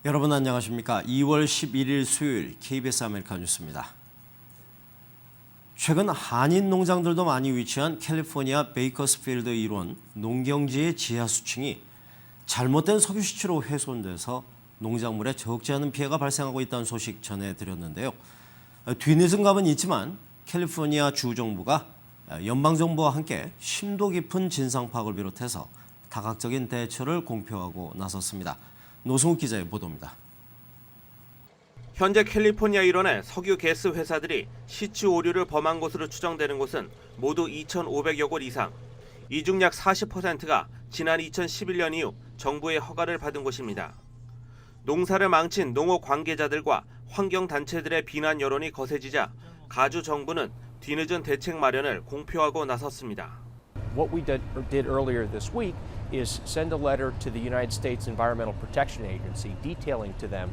여러분 안녕하십니까? 2월 11일 수요일 KBS 아메리카 뉴스입니다. 최근 한인 농장들도 많이 위치한 캘리포니아 베이커스필드 일원 농경지의 지하 수층이 잘못된 석유 시추로 훼손돼서 농작물에 적지 않은 피해가 발생하고 있다는 소식 전해드렸는데요. 뒤늦은 감은 있지만 캘리포니아 주 정부가 연방정부와 함께 심도 깊은 진상 파악을 비롯해서 다각적인 대처를 공표하고 나섰습니다. 노승욱 기자의 보도입니다. 현재 캘리포니아 일원의 석유 가스 회사들이 시추 오류를 범한 것으로 추정되는 곳은 모두 2,500여 곳 이상. 이 중 약 40%가 지난 2011년 이후 정부의 허가를 받은 곳입니다. 농사를 망친 농업 관계자들과 환경단체들의 비난 여론이 거세지자 가주 정부는 뒤늦은 대책 마련을 공표하고 나섰습니다. What we did earlier this week is send a letter to the United States Environmental Protection Agency detailing to them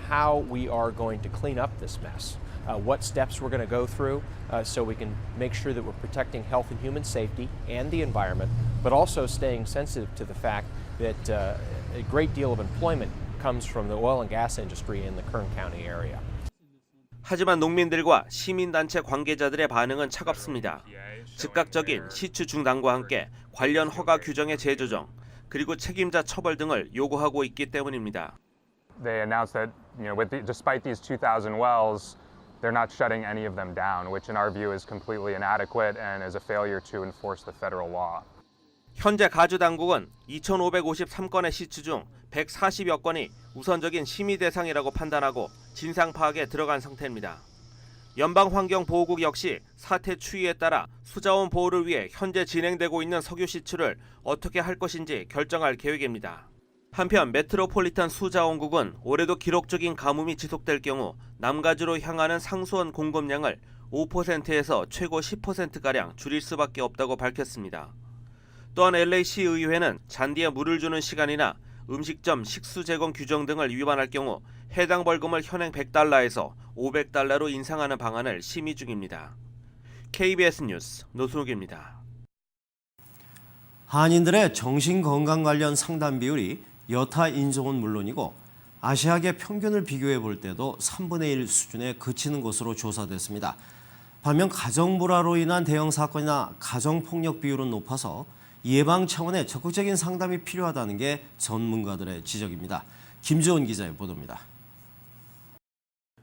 how we are going to clean up this mess, what steps we're going to go through so we can make sure that we're protecting health and human safety and the environment, but also staying sensitive to the fact that a great deal of employment comes from the oil and gas industry in the Kern County area. 하지만 농민들과 시민단체 관계자들의 반응은 차갑습니다. 즉각적인 시추 중단과 함께 관련 허가 규정의 재조정, 그리고 책임자 처벌 등을 요구하고 있기 때문입니다. They announced that, despite these 2,000 wells, they're not shutting any of them down, which in our view is completely inadequate and is a failure to enforce the federal law. 현재 가주 당국은 2,553건의 시추 중 140여 건이 우선적인 심의 대상이라고 판단하고 진상 파악에 들어간 상태입니다. 연방환경보호국 역시 사태 추이에 따라 수자원 보호를 위해 현재 진행되고 있는 석유 시추를 어떻게 할 것인지 결정할 계획입니다. 한편 메트로폴리탄 수자원국은 올해도 기록적인 가뭄이 지속될 경우 남가주로 향하는 상수원 공급량을 5%에서 최고 10%가량 줄일 수밖에 없다고 밝혔습니다. 또한 LA시 의회는 잔디에 물을 주는 시간이나 음식점 식수 제공 규정 등을 위반할 경우 해당 벌금을 현행 $100에서 $500로 인상하는 방안을 심의 중입니다. KBS 뉴스 노승욱입니다. 한인들의 정신건강 관련 상담 비율이 여타 인종은 물론이고 아시아계 평균을 비교해 볼 때도 3분의 1 수준에 그치는 것으로 조사됐습니다. 반면 가정불화로 인한 대형 사건이나 가정폭력 비율은 높아서 예방 차원의 적극적인 상담이 필요하다는 게 전문가들의 지적입니다. 김주원 기자의 보도입니다.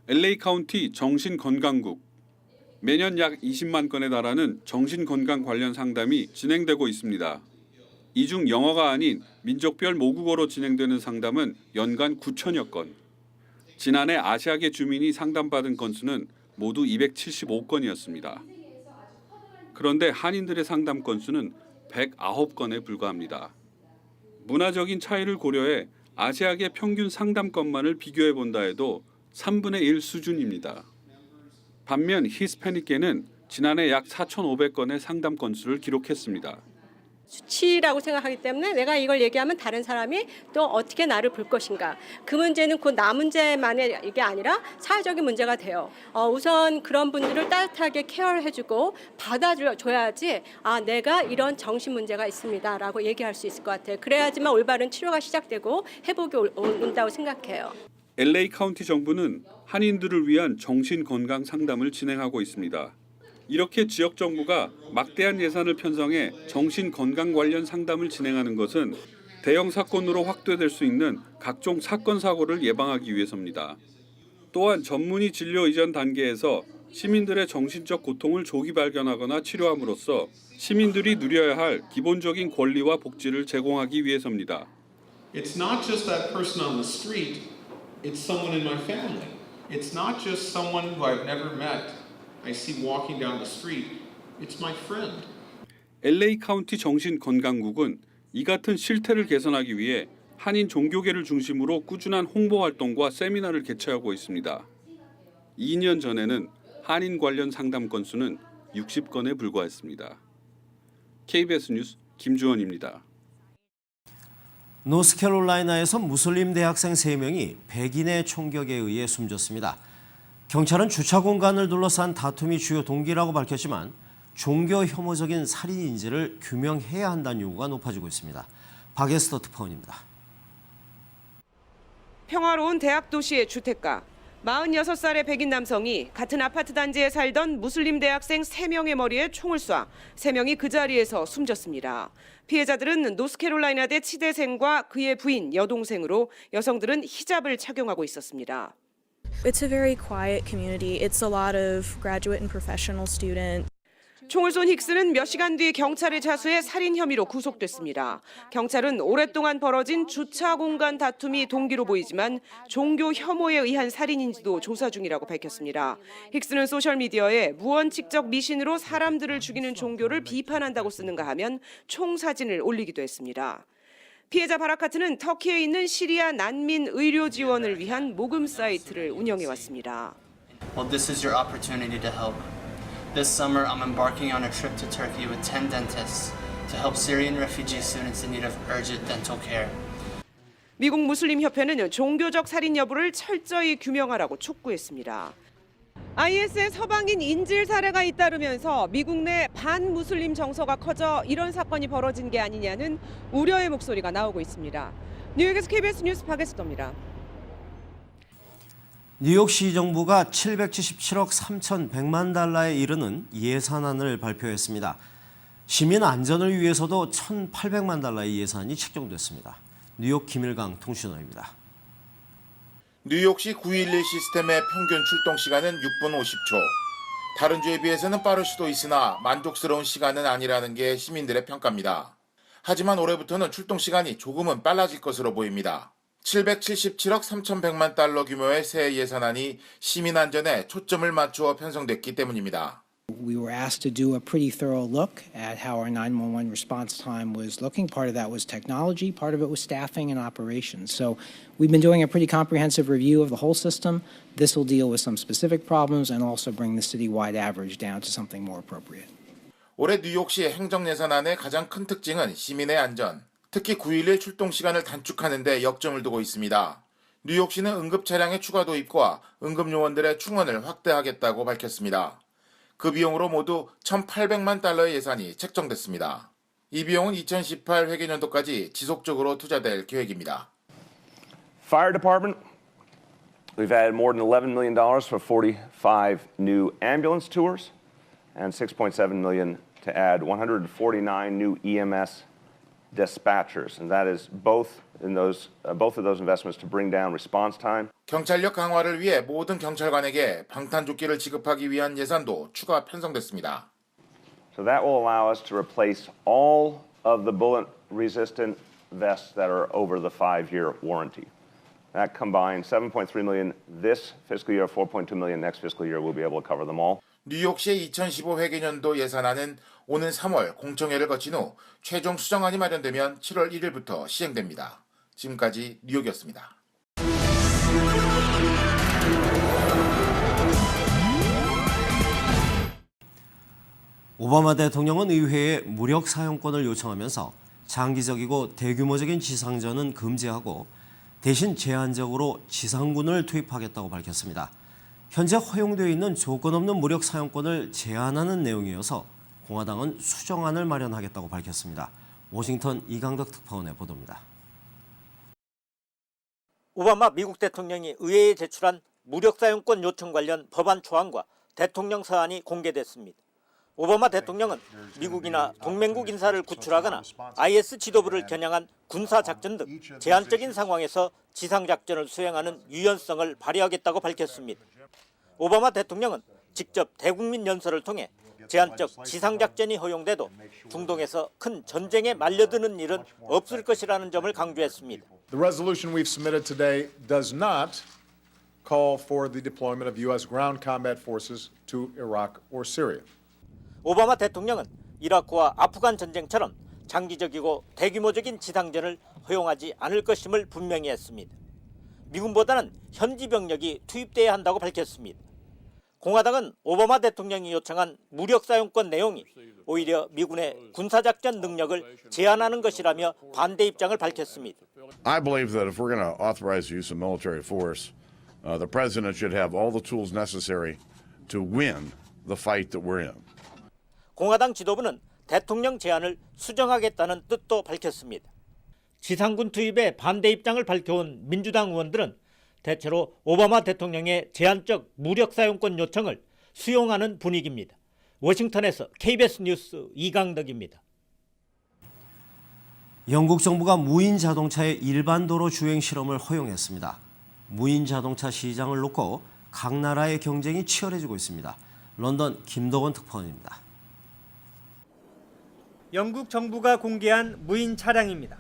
LA 카운티 정신건강국. 매년 약 20만 건에 달하는 정신건강 관련 상담이 진행되고 있습니다. 이 중 영어가 아닌 민족별 모국어로 진행되는 상담은 연간 9천여 건. 지난해 아시아계 주민이 상담받은 건수는 모두 275건이었습니다. 그런데 한인들의 상담 건수는 109건에 불과합니다. 문화적인 차이를 고려해 아시아계 평균 상담 건만을 비교해 본다 해도 3분의 1 수준입니다. 반면 히스패닉계는 지난해 약 4,500건의 상담 건수를 기록했습니다. 수치라고 생각하기 때문에 내가 이걸 얘기하면 다른 사람이 또 어떻게 나를 볼 것인가. 그 문제는 곧 나 문제만의 이게 아니라 사회적인 문제가 돼요. 우선 그런 분들을 따뜻하게 케어를 해주고 받아줘야지 내가 이런 정신 문제가 있습니다라고 얘기할 수 있을 것 같아요. 그래야지만 올바른 치료가 시작되고 회복이 온다고 생각해요. LA 카운티 정부는 한인들을 위한 정신건강 상담을 진행하고 있습니다. 이렇게 지역 정부가 막대한 예산을 편성해 정신건강 관련 상담을 진행하는 것은 대형 사건으로 확대될 수 있는 각종 사건 사고를 예방하기 위해서입니다. 또한 전문의 진료 이전 단계에서 시민들의 정신적 고통을 조기 발견하거나 치료함으로써 시민들이 누려야 할 기본적인 권리와 복지를 제공하기 위해서입니다. It's not just that person on the street, it's someone in my family. It's not just someone who I've never met. I see walking down the street. It's my friend. LA 카운티 정신건강국은 이 같은 실태를 개선하기 위해 한인 종교계를 중심으로 꾸준한 홍보 활동과 세미나를 개최하고 있습니다. 2년 전에는 한인 관련 상담 건수는 60건에 불과했습니다. KBS 뉴스 김주원입니다. 노스캐롤라이나에서 무슬림 대학생 3명이 백인의 총격에 의해 숨졌습니다. 경찰은 주차 공간을 둘러싼 다툼이 주요 동기라고 밝혔지만 종교 혐오적인 살인인지를 규명해야 한다는 요구가 높아지고 있습니다. 박에스터 특파원입니다. 평화로운 대학 도시의 주택가. 46살의 백인 남성이 같은 아파트 단지에 살던 무슬림 대학생 3명의 머리에 총을 쏴 3명이 그 자리에서 숨졌습니다. 피해자들은 노스캐롤라이나대 치대생과 그의 부인, 여동생으로 여성들은 히잡을 착용하고 있었습니다. It's a very quiet community. It's a lot of graduate and professional students. 총을 쏜 힉스는 몇 시간 뒤 경찰에 자수해 살인 혐의로 구속됐습니다. 경찰은 오랫동안 벌어진 주차 공간 다툼이 동기로 보이지만 종교 혐오에 의한 살인인지도 조사 중이라고 밝혔습니다. 힉스는 소셜미디어에 무원칙적 미신으로 사람들을 죽이는 종교를 비판한다고 쓰는가 하면 총 사진을 올리기도 했습니다. 피해자 바라카트는 터키에 있는 시리아 난민 의료 지원을 위한 모금 사이트를 운영해 왔습니다. Well, this is your opportunity to help. This summer, I'm embarking on a trip to Turkey with 10 dentists to help Syrian refugee students in need of urgent dental care. 미국 무슬림 협회는 종교적 살인 여부를 철저히 규명하라고 촉구했습니다. IS의 서방인 인질 사례가 잇따르면서 미국 내 반무슬림 정서가 커져 이런 사건이 벌어진 게 아니냐는 우려의 목소리가 나오고 있습니다. 뉴욕에서 KBS 뉴스 박예수입니다. 뉴욕시 정부가 777억 3,100만 달러에 이르는 예산안을 발표했습니다. 시민 안전을 위해서도 1,800만 달러의 예산이 책정됐습니다. 뉴욕 김일강 통신원입니다. 뉴욕시 911 시스템의 평균 출동 시간은 6분 50초. 다른 주에 비해서는 빠를 수도 있으나 만족스러운 시간은 아니라는 게 시민들의 평가입니다. 하지만 올해부터는 출동 시간이 조금은 빨라질 것으로 보입니다. 777억 3,100만 달러 규모의 새 예산안이 시민 안전에 초점을 맞추어 편성됐기 때문입니다. We were asked to do a pretty thorough look at how our 911 response time was looking. Part of that was technology, part of it was staffing and operations. So we've been doing a pretty comprehensive review of the whole system. This will deal with some specific problems and also bring the citywide average down to something more appropriate. 올해 뉴욕시 행정 예산안의 가장 큰 특징은 시민의 안전, 특히 911 출동 시간을 단축하는 데 역점을 두고 있습니다. 뉴욕시는 응급 차량의 추가 도입과 응급 요원들의 충원을 확대하겠다고 밝혔습니다. 그 비용으로 모두 1,800만 달러의 예산이 책정됐습니다. 이 비용은 2018 회계년도까지 지속적으로 투자될 계획입니다. Fire Department, we've added more than $11 million for 45 new ambulance tours and $6.7 million to add 149 new EMS dispatchers, and that is both of those investments to bring down response time. 경찰력 강화를 위해 모든 경찰관에게 방탄조끼를 지급하기 위한 예산도 추가 편성됐습니다. So that will allow us to replace all of the bullet-resistant vests that are over the 5-year warranty. That combined $7.3 million this fiscal year, $4.2 million next fiscal year. We'll be able to cover them all. 뉴욕시의 2015 회계년도 예산안은 오는 3월 공청회를 거친 후 최종 수정안이 마련되면 7월 1일부터 시행됩니다. 지금까지 뉴욕이었습니다. 오바마 대통령은 의회에 무력 사용권을 요청하면서 장기적이고 대규모적인 지상전은 금지하고 대신 제한적으로 지상군을 투입하겠다고 밝혔습니다. 현재 허용되어 있는 조건 없는 무력 사용권을 제한하는 내용이어서 공화당은 수정안을 마련하겠다고 밝혔습니다. 워싱턴 이강덕 특파원의 보도입니다. 오바마 미국 대통령이 의회에 제출한 무력사용권 요청 관련 법안 초안과 대통령 서한이 공개됐습니다. 오바마 대통령은 미국이나 동맹국 인사를 구출하거나 IS 지도부를 겨냥한 군사작전 등 제한적인 상황에서 지상작전을 수행하는 유연성을 발휘하겠다고 밝혔습니다. 오바마 대통령은 직접 대국민 연설을 통해 제한적 지상작전이 허용돼도 중동에서 큰 전쟁에 말려드는 일은 없을 것이라는 점을 강조했습니다. The resolution we've submitted today does not call for the deployment of U.S. ground combat forces to Iraq or Syria. 오바마 대통령은 이라크와 아프간 전쟁처럼 장기적이고 대규모적인 지상전을 허용하지 않을 것임을 분명히 했습니다. 미군보다는 현지 병력이 투입돼야 한다고 밝혔습니다. 공화당은 오바마 대통령이 요청한 무력 사용권 내용이 오히려 미군의 군사작전 능력을 제한하는 것이라며 반대 입장을 밝혔습니다. I believe that if we're going to authorize the use of military force, the president should have all the tools necessary to win the fight that we're in. 공화당 지도부는 대통령 제안을 수정하겠다는 뜻도 밝혔습니다. 지상군 투입에 반대 입장을 밝혀온 민주당 의원들은 대체로 오바마 대통령의 제한적 무력 사용권 요청을 수용하는 분위기입니다. 워싱턴에서 KBS 뉴스 이강덕입니다. 영국 정부가 무인 자동차의 일반 도로 주행 실험을 허용했습니다. 무인 자동차 시장을 놓고 각 나라의 경쟁이 치열해지고 있습니다. 런던 김덕원 특파원입니다. 영국 정부가 공개한 무인 차량입니다.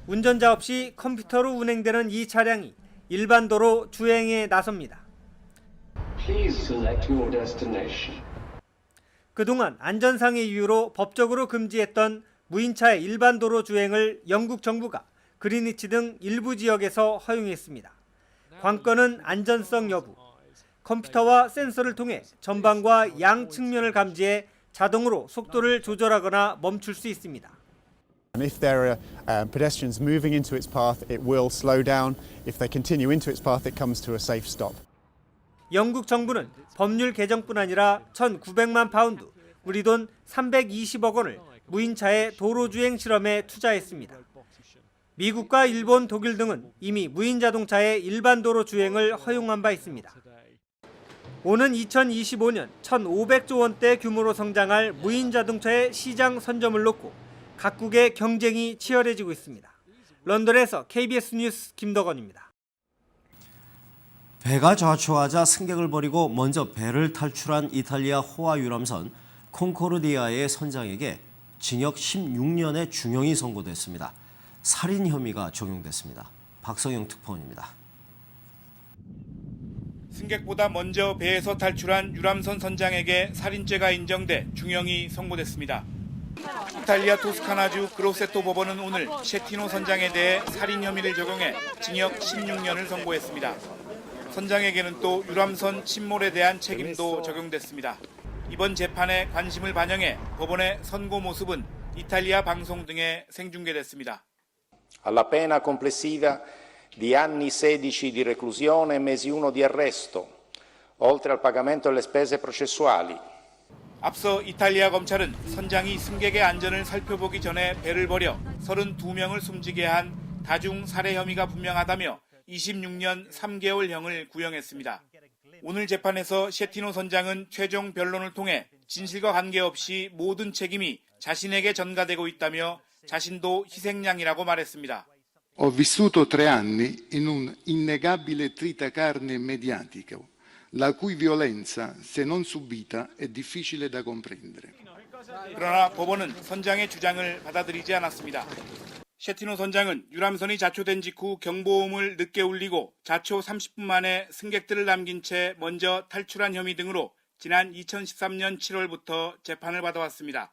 운전자 없이 컴퓨터로 운행되는 이 차량이 일반 도로 주행에 나섭니다. 그동안 안전상의 이유로 법적으로 금지했던 무인차의 일반 도로 주행을 영국 정부가 그리니치 등 일부 지역에서 허용했습니다. 관건은 안전성 여부. 컴퓨터와 센서를 통해 전방과 양 측면을 감지해 자동으로 속도를 조절하거나 멈출 수 있습니다. If there are pedestrians moving into its path, it will slow down. If they continue into its path, it comes to a safe stop. 영국 정부는 법률 개정뿐 아니라 1,900만 파운드, 우리 돈 320억 원을 무인차의 도로주행 실험에 투자했습니다. 미국과 일본, 독일 등은 이미 무인 자동차의 일반 도로 주행을 허용한 바 있습니다. 오는 2025년 1,500조 원대 규모로 성장할 무인 자동차의 시장 선점을 놓고 각국의 경쟁이 치열해지고 있습니다. 런던에서 KBS 뉴스 김덕원입니다. 배가 좌초하자 승객을 버리고 먼저 배를 탈출한 이탈리아 호화 유람선 콩코르디아의 선장에게 징역 16년의 중형이 선고됐습니다. 살인 혐의가 적용됐습니다. 박성영 특파원입니다. 승객보다 먼저 배에서 탈출한 유람선 선장에게 살인죄가 인정돼 중형이 선고됐습니다. 이탈리아 토스카나주 그로세토 법원은 오늘 셰티노 선장에 대해 살인 혐의를 적용해 징역 16년을 선고했습니다. 선장에게는 또 유람선 침몰에 대한 책임도 적용됐습니다. 이번 재판에 관심을 반영해 법원의 선고 모습은 이탈리아 방송 등에 생중계됐습니다. Alla pena complessiva di anni 16 di reclusione e mesi 1 di arresto, oltre al pagamento delle spese processuali. 앞서 이탈리아 검찰은 선장이 승객의 안전을 살펴보기 전에 배를 버려 32명을 숨지게 한 다중 살해 혐의가 분명하다며 26년 3개월형을 구형했습니다. 오늘 재판에서 셰티노 선장은 최종 변론을 통해 진실과 관계없이 모든 책임이 자신에게 전가되고 있다며 자신도 희생양이라고 말했습니다. Ho vissuto 3 anni in un innegabile tritacarne mediatico, la cui violenza, se non subita, è difficile da comprendere. 그러나 법원은 선장의 주장을 받아들이지 않았습니다. 셰티노 선장은 유람선이 자초된 직후 경보음을 늦게 울리고 자초 30분 만에 승객들을 남긴 채 먼저 탈출한 혐의 등으로 지난 2013년 7월부터 재판을 받아왔습니다.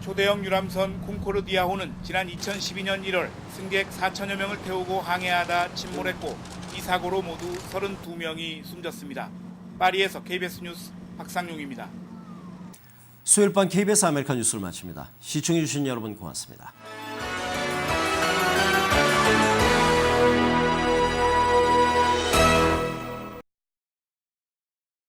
초대형 유람선 콩코르디아호는 지난 2012년 1월 승객 4천여 명을 태우고 항해하다 침몰했고 이 사고로 모두 32명이 숨졌습니다. 파리에서 KBS 뉴스 박상용입니다. 수요일 밤 KBS 아메리칸 뉴스를 마칩니다. 시청해주신 여러분 고맙습니다.